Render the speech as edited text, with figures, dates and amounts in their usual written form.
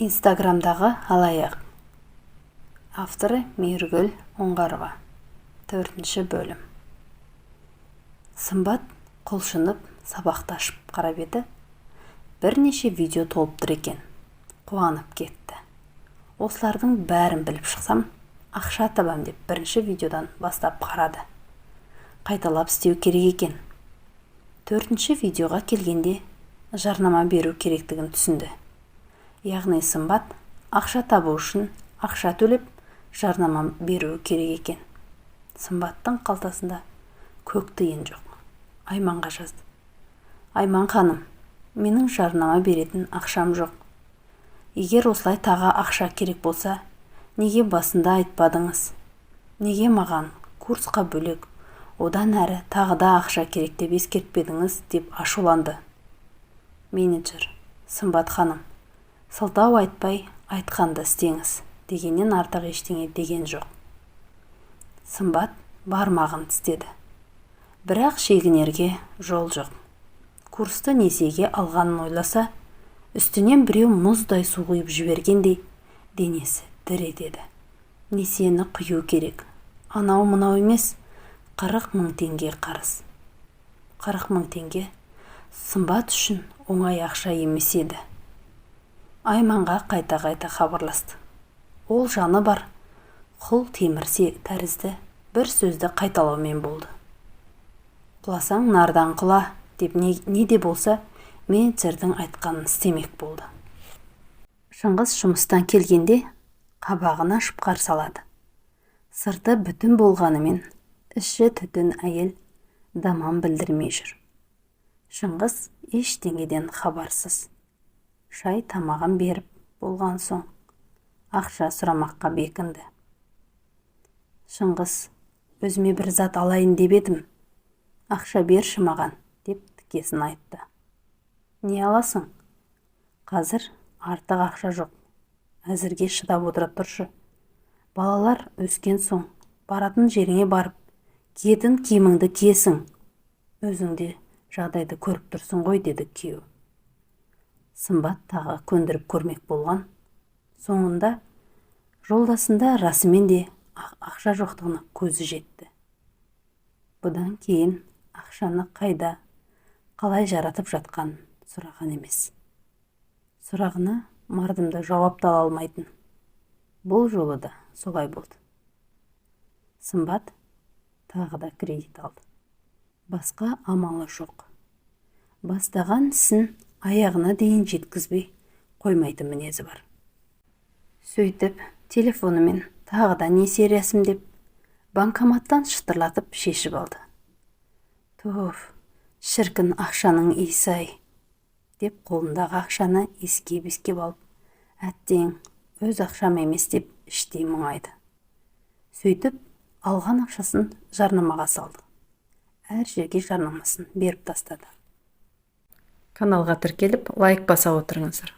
Инстаграмдағы алаяқ. Авторы Мейіргүл Оңғарова. 4 бөлім. Сымбат құлшынып сабақташып қарап еді. Бірнеше видео толыптыр екен. Қуанып кетті. Осылардың бәрін біліп шықсам, ақша табам деп бірінші видеодан бастап қарады. Қайталап істеу керек екен. 4 видеоға келгенде жарнама беру керектігін түсінді. Яғни Сымбат ақша табу үшін ақша төлеп жарнама беру керек екен. Сымбаттың қалтасында көк тиын жоқ. Айманға жазды. Айман ханым, менің жарнама беретін ақшам жоқ. Егер осылай тағы ақша керек болса, неге басында айтпадыңыз? Неге маған курсқа бөлек, одан әрі тағы да ақша керек деп ескертпедіңіз деп ашуланды. Менеджер: Сымбат ханым, сылтау айтпай айтқанды істеңіз, дегеннен артық ештеңе деген жоқ. Сымбат бармағын тістеді. Бірақ шегінерге жол жоқ. Курсты несиеге алғанын ойласа, үстінен біреу мұздай су құйып жібергендей денесі дір етеді. Несиені құю керек. Анау мынау емес, 40 000 теңге қарыз. 40 000 теңге Сымбат үшін оңай ақша емес еді. Айманға қайта-қайта хабарласты. Ол жаны бар, құл темірсе тәрізді бір сөзді қайталаумен болды. Құласаң нардан құла деп не де болса менеджердің айтқанын істемек болды. Шыңғыс жұмыстан келгенде қабағын ашып қарсы алады. Сырты бүтін болғанымен іші түтін әйел даман білдірмей жүр. Шыңғыс ештеңеден хабарсыз. Шай тамағын беріп болған соң ақша сұрамаққа бекінді. Шыңғыс: өзіме бір зат алайын деп едім. Ақша берші маған, деп тікесін айтты. Не аласың? Қазір артық ақша жоқ. Әзірге шыдап отыра тұршы. Балалар өскен соң баратын жеріңе барып, киетін киіміңді киесің. Өзіңде жағдайды көріп тұрсың ғой, деді күйеу. Сымбат тағы көндіріп көрмек болған. Соңында жолдасында расымен де ақша жоқтығына көзі жетті. Бұдан кейін ақшаны қайда, қалай жаратып жатқанын сұраған емес. Сұрағына мардымды жауап ала алмайтын. Бұл жолы да солай болды. Сымбат тағы да кредит алды. Басқа амалы жоқ. Бастаған ісін аяғына дейін жеткізбей қоймайтын мінезі бар. Сөйтіп, телефонымен тағы да несие рәсімдеп, банкоматтан шытырлатып шешіп алды. Туф, шіркін ақшаның иісі-ай, деп қолындағы ақшаны иіскеп алып, әттең, өз ақшам емес деп іштей мұңайды. Сөйтіп, алған ақшасын жарнамаға салды. Әр жерге жарнамасын беріп тастады. Каналға тіркеліп, лайк баса отырыңыздар.